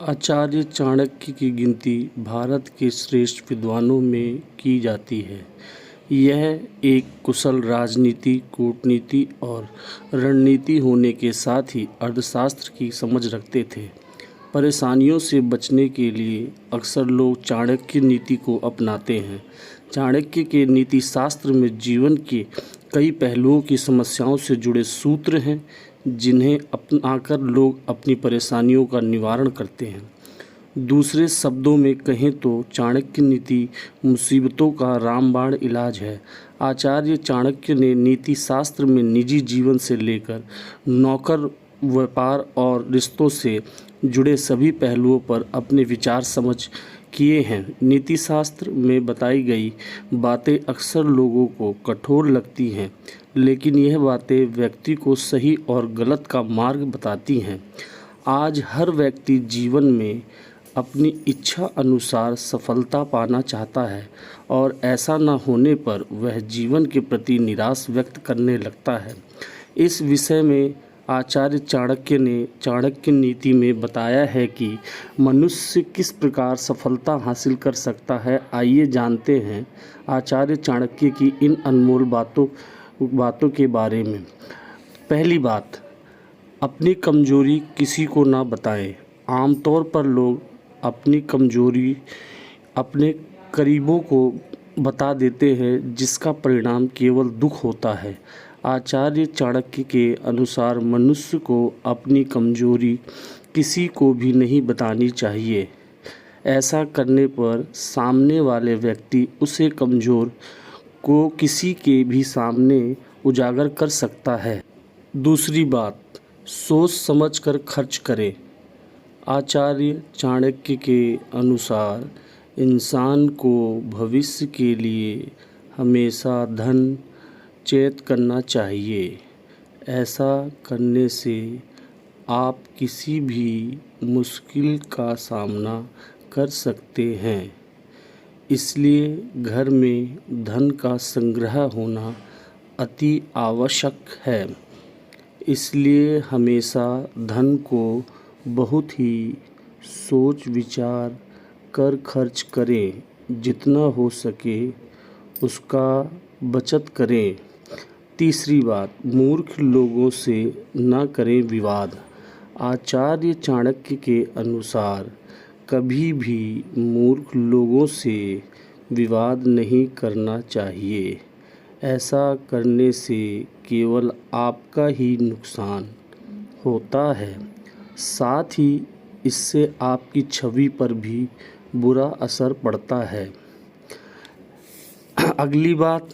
आचार्य चाणक्य की गिनती भारत के श्रेष्ठ विद्वानों में की जाती है। यह एक कुशल राजनीति, कूटनीति और रणनीति होने के साथ ही अर्थशास्त्र की समझ रखते थे। परेशानियों से बचने के लिए अक्सर लोग चाणक्य नीति को अपनाते हैं। चाणक्य के नीति शास्त्र में जीवन के कई पहलुओं की समस्याओं से जुड़े सूत्र हैं, जिन्हें अपनाकर लोग अपनी परेशानियों का निवारण करते हैं। दूसरे शब्दों में कहें तो चाणक्य नीति मुसीबतों का रामबाण इलाज है। आचार्य चाणक्य ने नीति शास्त्र में निजी जीवन से लेकर नौकर, व्यापार और रिश्तों से जुड़े सभी पहलुओं पर अपने विचार समझ किए हैं। नीति शास्त्र में बताई गई बातें अक्सर लोगों को कठोर लगती हैं, लेकिन यह बातें व्यक्ति को सही और गलत का मार्ग बताती हैं। आज हर व्यक्ति जीवन में अपनी इच्छा अनुसार सफलता पाना चाहता है और ऐसा न होने पर वह जीवन के प्रति निराश व्यक्त करने लगता है। इस विषय में आचार्य चाणक्य ने चाणक्य नीति में बताया है कि मनुष्य किस प्रकार सफलता हासिल कर सकता है। आइए जानते हैं आचार्य चाणक्य की इन अनमोल बातों के बारे में। पहली बात, अपनी कमजोरी किसी को ना बताएं। आमतौर पर लोग अपनी कमजोरी अपने करीबों को बता देते हैं, जिसका परिणाम केवल दुख होता है। आचार्य चाणक्य के अनुसार मनुष्य को अपनी कमजोरी किसी को भी नहीं बतानी चाहिए। ऐसा करने पर सामने वाले व्यक्ति उसे कमजोर को किसी के भी सामने उजागर कर सकता है। दूसरी बात, सोच समझकर खर्च करें। आचार्य चाणक्य के अनुसार इंसान को भविष्य के लिए हमेशा धन चयन करना चाहिए। ऐसा करने से आप किसी भी मुश्किल का सामना कर सकते हैं। इसलिए घर में धन का संग्रह होना अति आवश्यक है। इसलिए हमेशा धन को बहुत ही सोच विचार कर खर्च करें। जितना हो सके उसका बचत करें। तीसरी बात, मूर्ख लोगों से न करें विवाद। आचार्य चाणक्य के अनुसार कभी भी मूर्ख लोगों से विवाद नहीं करना चाहिए। ऐसा करने से केवल आपका ही नुकसान होता है, साथ ही इससे आपकी छवि पर भी बुरा असर पड़ता है। अगली बात,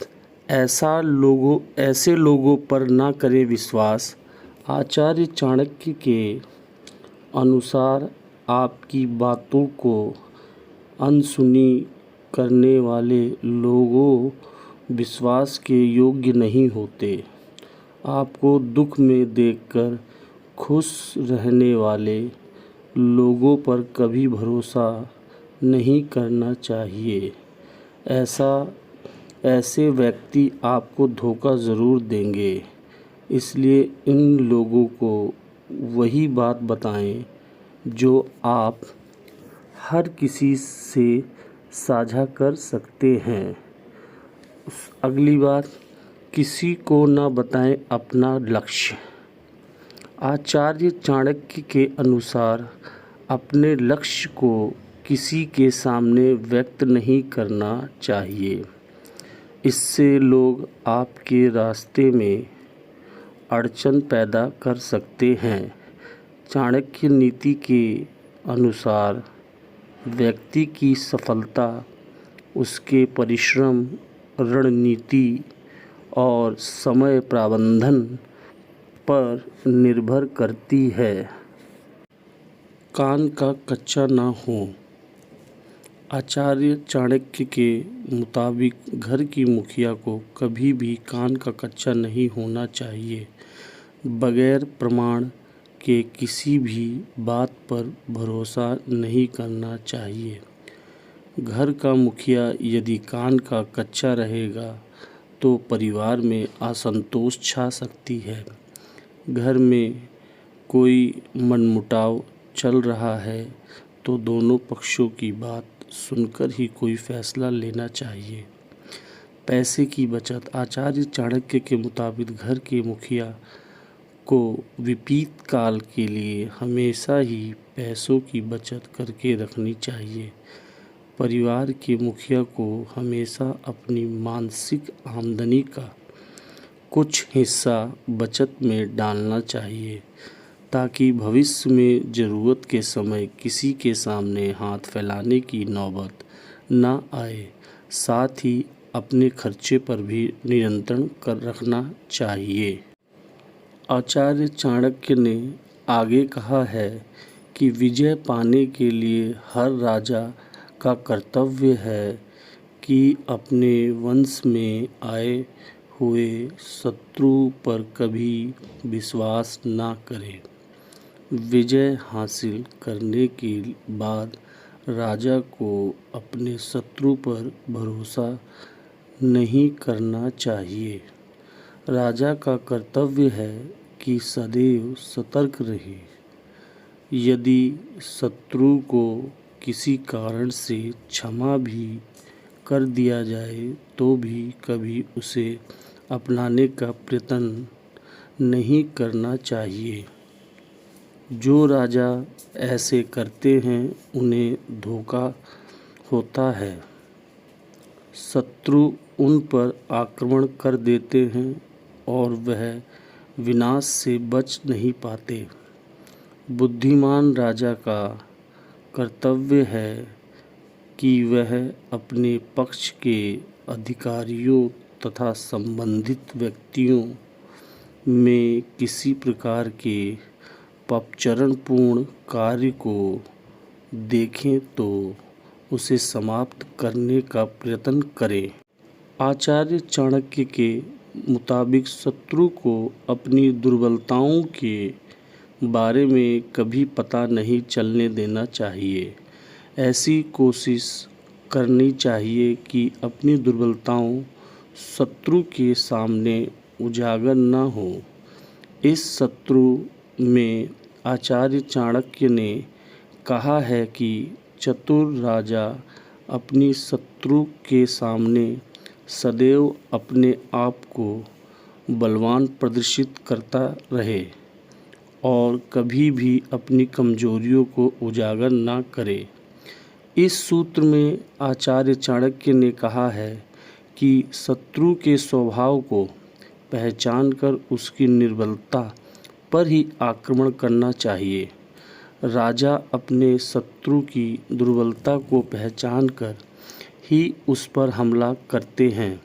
ऐसे लोगों पर ना करें विश्वास। आचार्य चाणक्य के अनुसार आपकी बातों को अनसुनी करने वाले लोगों विश्वास के योग्य नहीं होते। आपको दुख में देखकर खुश रहने वाले लोगों पर कभी भरोसा नहीं करना चाहिए। ऐसे व्यक्ति आपको धोखा ज़रूर देंगे। इसलिए इन लोगों को वही बात बताएं जो आप हर किसी से साझा कर सकते हैं। अगली बात, किसी को न बताएं अपना लक्ष्य। आचार्य चाणक्य के अनुसार अपने लक्ष्य को किसी के सामने व्यक्त नहीं करना चाहिए। इससे लोग आपके रास्ते में अड़चन पैदा कर सकते हैं। चाणक्य नीति के अनुसार व्यक्ति की सफलता उसके परिश्रम, रणनीति और समय प्रबंधन पर निर्भर करती है। कान का कच्चा ना हो। आचार्य चाणक्य के मुताबिक घर की मुखिया को कभी भी कान का कच्चा नहीं होना चाहिए। बगैर प्रमाण के किसी भी बात पर भरोसा नहीं करना चाहिए। घर का मुखिया यदि कान का कच्चा रहेगा तो परिवार में असंतोष छा सकती है। घर में कोई मनमुटाव चल रहा है तो दोनों पक्षों की बात सुनकर ही कोई फैसला लेना चाहिए। पैसे की बचत। आचार्य चाणक्य के मुताबिक घर के मुखिया को विपरीत काल के लिए हमेशा ही पैसों की बचत करके रखनी चाहिए। परिवार के मुखिया को हमेशा अपनी मासिक आमदनी का कुछ हिस्सा बचत में डालना चाहिए ताकि भविष्य में ज़रूरत के समय किसी के सामने हाथ फैलाने की नौबत न आए। साथ ही अपने खर्चे पर भी नियंत्रण कर रखना चाहिए। आचार्य चाणक्य ने आगे कहा है कि विजय पाने के लिए हर राजा का कर्तव्य है कि अपने वंश में आए हुए शत्रु पर कभी विश्वास न करे। विजय हासिल करने के बाद राजा को अपने शत्रु पर भरोसा नहीं करना चाहिए। राजा का कर्तव्य है कि सदैव सतर्क रहे। यदि शत्रु को किसी कारण से क्षमा भी कर दिया जाए तो भी कभी उसे अपनाने का प्रयत्न नहीं करना चाहिए। जो राजा ऐसे करते हैं उन्हें धोखा होता है। शत्रु उन पर आक्रमण कर देते हैं और वह विनाश से बच नहीं पाते। बुद्धिमान राजा का कर्तव्य है कि वह अपने पक्ष के अधिकारियों तथा संबंधित व्यक्तियों में किसी प्रकार के पापचरणपूर्ण कार्य को देखें तो उसे समाप्त करने का प्रयत्न करें। आचार्य चाणक्य के मुताबिक शत्रु को अपनी दुर्बलताओं के बारे में कभी पता नहीं चलने देना चाहिए। ऐसी कोशिश करनी चाहिए कि अपनी दुर्बलताओं शत्रु के सामने उजागर न हो। इस शत्रु में आचार्य चाणक्य ने कहा है कि चतुर राजा अपनी शत्रु के सामने सदैव अपने आप को बलवान प्रदर्शित करता रहे और कभी भी अपनी कमजोरियों को उजागर न करे। इस सूत्र में आचार्य चाणक्य ने कहा है कि शत्रु के स्वभाव को पहचान कर उसकी निर्बलता पर ही आक्रमण करना चाहिए। राजा अपने शत्रु की दुर्बलता को पहचान कर ही उस पर हमला करते हैं।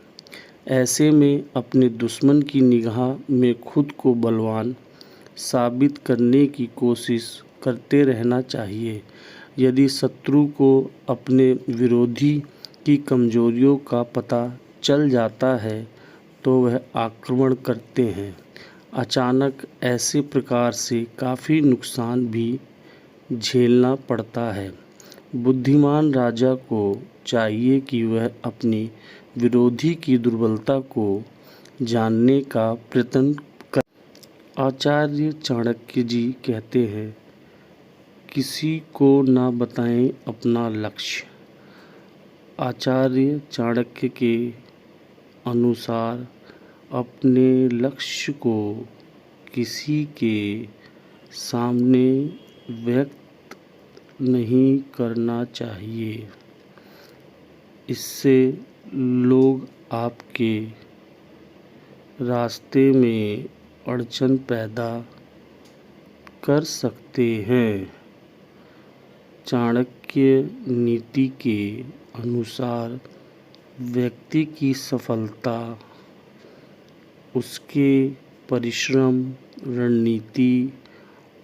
ऐसे में अपने दुश्मन की निगाह में खुद को बलवान साबित करने की कोशिश करते रहना चाहिए। यदि शत्रु को अपने विरोधी की कमजोरियों का पता चल जाता है तो वह आक्रमण करते हैं। अचानक ऐसे प्रकार से काफ़ी नुकसान भी झेलना पड़ता है। बुद्धिमान राजा को चाहिए कि वह अपनी विरोधी की दुर्बलता को जानने का प्रयत्न करे। आचार्य चाणक्य जी कहते हैं, किसी को ना बताएं अपना लक्ष्य। आचार्य चाणक्य के अनुसार अपने लक्ष्य को किसी के सामने व्यक्त नहीं करना चाहिए। इससे लोग आपके रास्ते में अड़चन पैदा कर सकते हैं। चाणक्य नीति के अनुसार व्यक्ति की सफलता उसके परिश्रम, रणनीति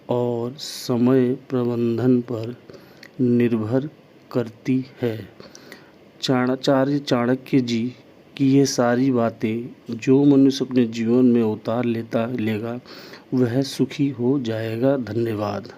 और समय प्रबंधन पर निर्भर करती है। आचार्य चाणक्य जी की ये सारी बातें जो मनुष्य अपने जीवन में उतार लेगा वह सुखी हो जाएगा। धन्यवाद।